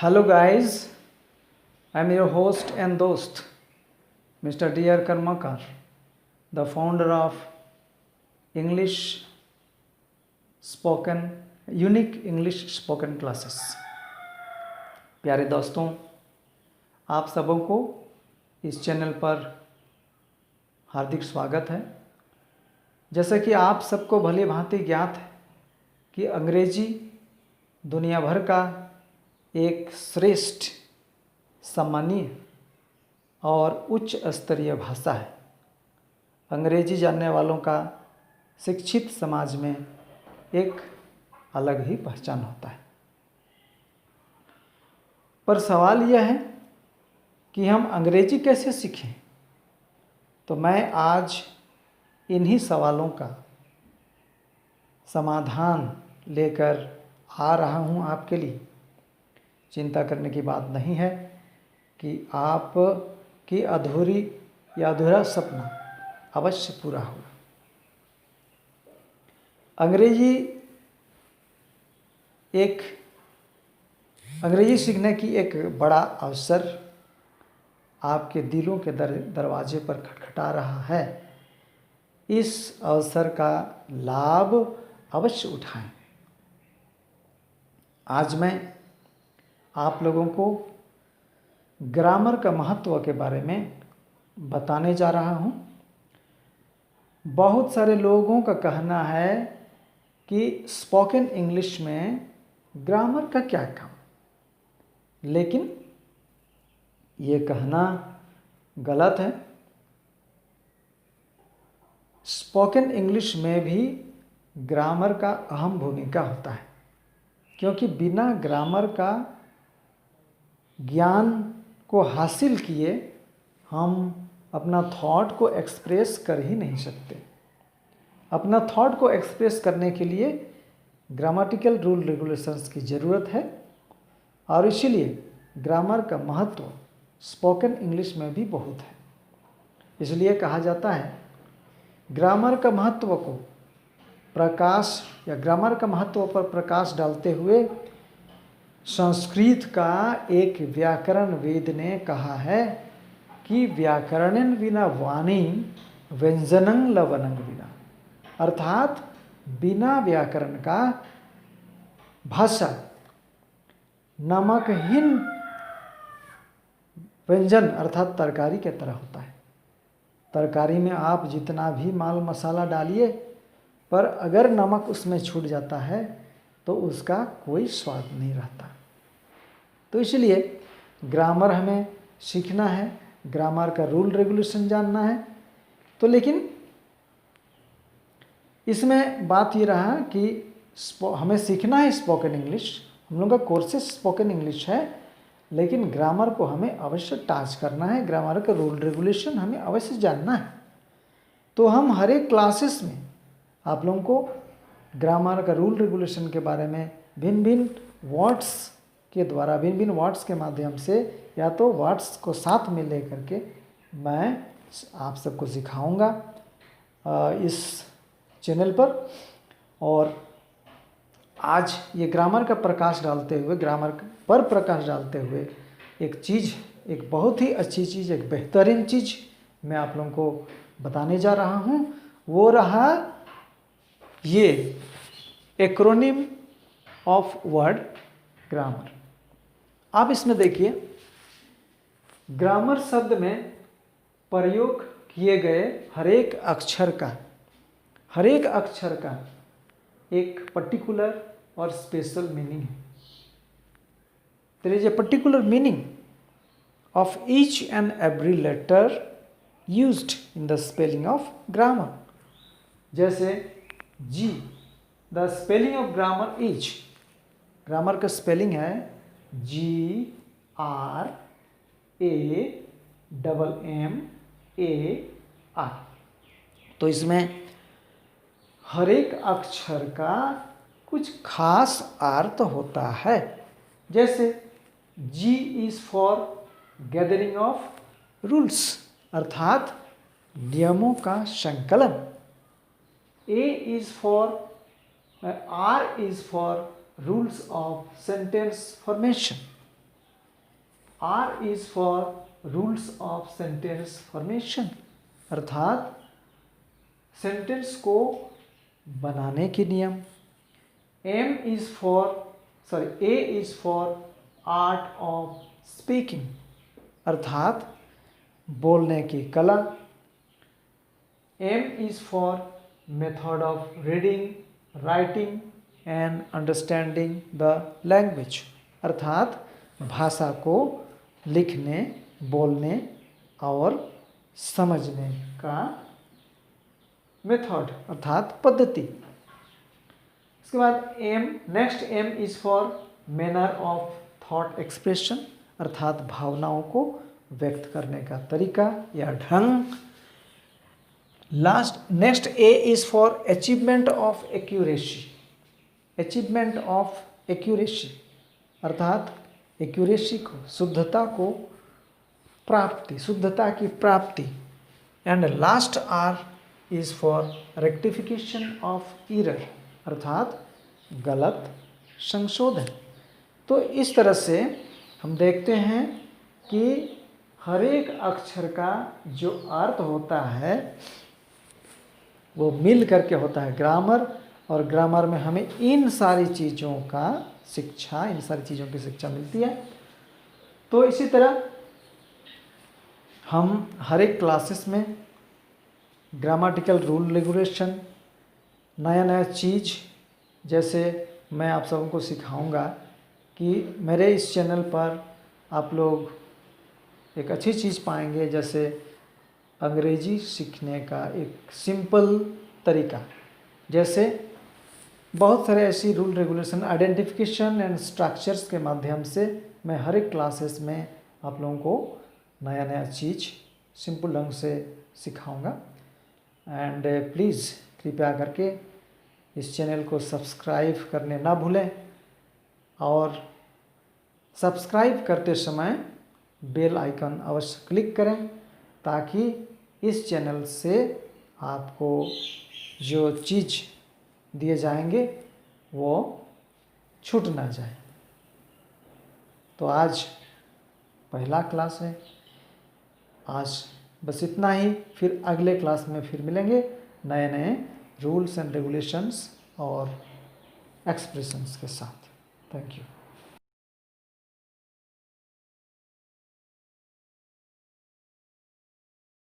Hello guys, I'm your host and dost, Mr. D.R. Karmakar, the founder of English Unique English Spoken Classes. प्यारे दोस्तों, आप सबों को इस चैनल पर हार्दिक स्वागत है। जैसा कि आप सबको भली भांति ज्ञात है कि अंग्रेजी दुनिया भर का एक श्रेष्ठ, सम्मानीय और उच्च स्तरीय भाषा है। अंग्रेजी जानने वालों का शिक्षित समाज में एक अलग ही पहचान होता है। पर सवाल यह है कि हम अंग्रेजी कैसे सीखें। तो मैं आज इन्हीं सवालों का समाधान लेकर आ रहा हूँ आपके लिए। चिंता करने की बात नहीं है कि आप की अधूरी या अधूरा सपना अवश्य पूरा होगा। अंग्रेजी सीखने की एक बड़ा अवसर आपके दिलों के दरवाजे पर खटखटा रहा है। इस अवसर का लाभ अवश्य उठाएं। आज मैं आप लोगों को ग्रामर का महत्व के बारे में बताने जा रहा हूँ। बहुत सारे लोगों का कहना है कि स्पोकन इंग्लिश में ग्रामर का क्या काम, लेकिन ये कहना गलत है। स्पोकन इंग्लिश में भी ग्रामर का अहम भूमिका होता है, क्योंकि बिना ग्रामर का ज्ञान को हासिल किए हम अपना थॉट को एक्सप्रेस कर ही नहीं सकते। अपना थॉट को एक्सप्रेस करने के लिए ग्रामेटिकल रूल रेगुलेशंस की ज़रूरत है, और इसीलिए ग्रामर का महत्व स्पोकन इंग्लिश में भी बहुत है। इसलिए कहा जाता है ग्रामर का महत्व को ग्रामर का महत्व पर प्रकाश डालते हुए संस्कृत का एक व्याकरणविद ने कहा है कि व्याकरणेन विना वाणी व्यंजनं लवणं विना, अर्थात बिना व्याकरण का भाषा नमकहीन व्यंजन अर्थात तरकारी के तरह होता है। तरकारी में आप जितना भी माल मसाला डालिए, पर अगर नमक उसमें छूट जाता है तो उसका कोई स्वाद नहीं रहता। तो इसलिए ग्रामर हमें सीखना है, ग्रामर का रूल रेगुलेशन जानना है। तो लेकिन इसमें बात ये रहा कि हमें सीखना है स्पोकन इंग्लिश, हम लोग का कोर्सेस स्पोकन इंग्लिश है, लेकिन ग्रामर को हमें अवश्य टच करना है, ग्रामर का रूल रेगुलेशन हमें अवश्य जानना है। तो हम हर एक क्लासेस में आप लोगों को ग्रामर का रूल रेगुलेशन के बारे में भिन्न भिन्न वर्ड्स के द्वारा, भिन्न भिन्न वर्ड्स के माध्यम से, या तो वर्ड्स को साथ में ले करके मैं आप सबको सिखाऊंगा इस चैनल पर। और आज ये ग्रामर पर प्रकाश डालते हुए एक बहुत ही अच्छी चीज़, एक बेहतरीन चीज़ मैं आप लोगों को बताने जा रहा हूँ। वो रहा ये एक्रोनिम ऑफ वर्ड ग्रामर। आप इसमें देखिए, ग्रामर शब्द में प्रयोग किए गए हर एक अक्षर का एक पर्टिकुलर और स्पेशल मीनिंग है। There is a particular meaning of each and every letter used in the spelling of grammar. जैसे G, the spelling of grammar is, grammar का स्पेलिंग है GRAMAR। तो इसमें हर एक अक्षर का कुछ खास अर्थ होता है। जैसे G is for gathering of rules, अर्थात नियमों का संकलन। R is for rules of sentence formation। R is for rules of sentence formation, अर्थात सेंटेंस को बनाने के नियम। A is for art of speaking, अर्थात बोलने की कला। M is for method of reading, writing and understanding the language, अर्थात भाषा को लिखने, बोलने और समझने का मेथड अर्थात पद्धति। इसके बाद next M is for manner of thought expression, अर्थात भावनाओं को व्यक्त करने का तरीका या ढंग। Next A is for achievement of accuracy, achievement of accuracy अर्थात एक्यूरेसी को, शुद्धता को प्राप्ति, शुद्धता की प्राप्ति। And last R is for rectification of error, अर्थात गलत संशोधन। तो इस तरह से हम देखते हैं कि हर एक अक्षर का जो अर्थ होता है वो मिल करके होता है ग्रामर, और ग्रामर में हमें इन सारी चीज़ों की शिक्षा मिलती है। तो इसी तरह हम हर एक क्लासेस में ग्रामेटिकल रूल रेगुलेशन, नया नया चीज़, जैसे मैं आप सबों को सिखाऊंगा कि मेरे इस चैनल पर आप लोग एक अच्छी चीज़ पाएंगे, जैसे अंग्रेजी सीखने का एक सिंपल तरीका। जैसे बहुत सारे ऐसी rule regulation, identification and structures के माध्यम से मैं हर एक क्लासेस में आप लोगों को नया नया चीज़ सिंपल ढंग से सिखाऊंगा। एंड प्लीज़ कृपया करके इस चैनल को सब्सक्राइब करने ना भूलें, और सब्सक्राइब करते समय बेल आइकन अवश्य क्लिक करें, ताकि इस चैनल से आपको जो चीज़ दिए जाएंगे वो छूट ना जाए। तो आज पहला क्लास है, आज बस इतना ही। फिर अगले क्लास में फिर मिलेंगे नए नए रूल्स एंड रेगुलेशंस और एक्सप्रेशंस के साथ। Thank you.